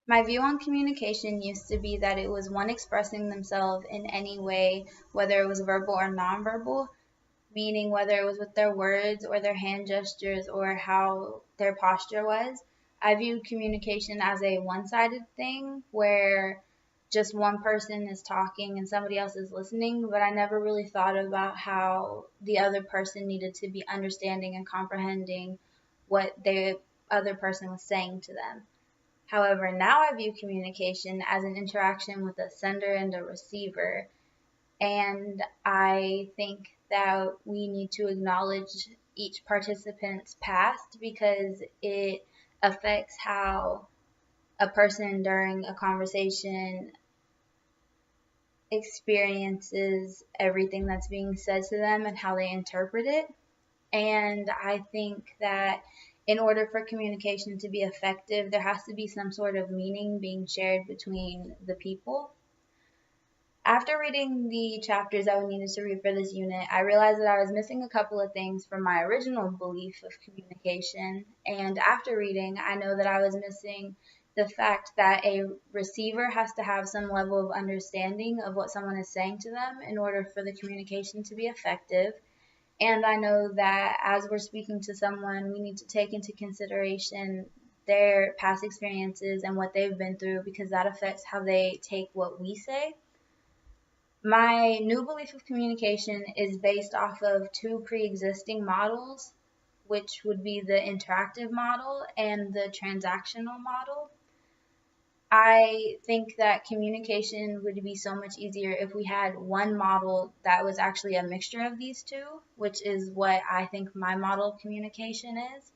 My view on communication used to be that it was one expressing themselves in any way, whether it was verbal or nonverbal, meaning whether it was with their words or their hand gestures or how their posture was. I viewed communication as a one sided thing where just one person is talking and somebody else is listening, but I never really thought about how the other person needed to be understanding and comprehending what the other person was saying to them. However, now I view communication as an interaction with a sender and a receiver, and I think that we need to acknowledge each participant's past because it affects how a person during a conversation experiences everything that's being said to them and how they interpret it. And I think that in order for communication to be effective, there has to be some sort of meaning being shared between the people. After reading the chapters that we needed to read for this unit, I realized that I was missing a couple of things from my original belief of communication. And after reading, I know that I was missing the fact that a receiver has to have some level of understanding of what someone is saying to them in order for the communication to be effective. And I know that as we're speaking to someone, we need to take into consideration their past experiences and what they've been through because that affects how they take what we say. My new belief of communication is based off of two pre existing models, which would be the interactive model and the transactional model. I think that communication would be so much easier if we had one model that was actually a mixture of these two, which is what I think my model of communication is.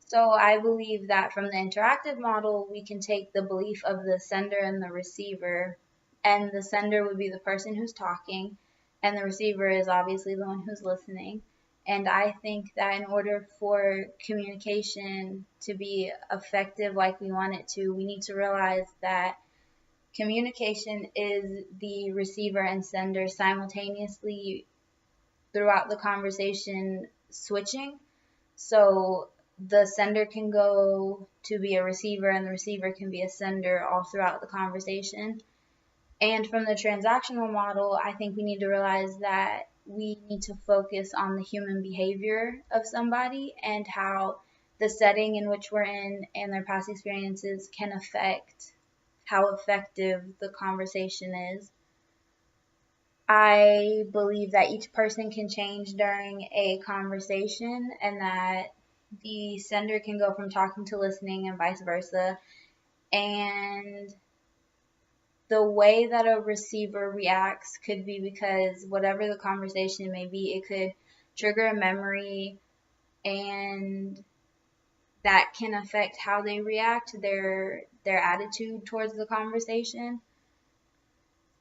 So I believe that from the interactive model, we can take the belief of the sender and the receiver, and the sender would be the person who's talking, and the receiver is obviously the one who's listening. And I think that in order for communication to be effective like we want it to, we need to realize that communication is the receiver and sender simultaneously throughout the conversation switching. So the sender can go to be a receiver and the receiver can be a sender all throughout the conversation. And from the transactional model, I think we need to realize that we need to focus on the human behavior of somebody and how the setting in which we're in and their past experiences can affect how effective the conversation is. I believe that each person can change during a conversation and that the sender can go from talking to listening and vice versa. And the way that a receiver reacts could be because whatever the conversation may be, it could trigger a memory and that can affect how they react, their attitude towards the conversation.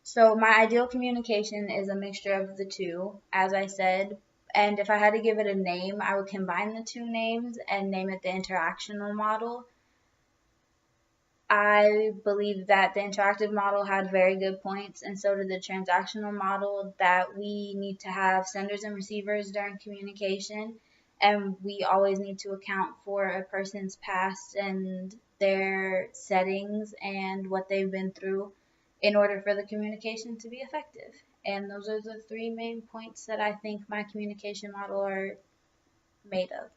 So my ideal communication is a mixture of the two, as I said. And if I had to give it a name, I would combine the two names and name it the interactional model. I believe that the interactive model had very good points, and so did the transactional model, that we need to have senders and receivers during communication, and we always need to account for a person's past and their settings and what they've been through in order for the communication to be effective. And those are the three main points that I think my communication model are made of.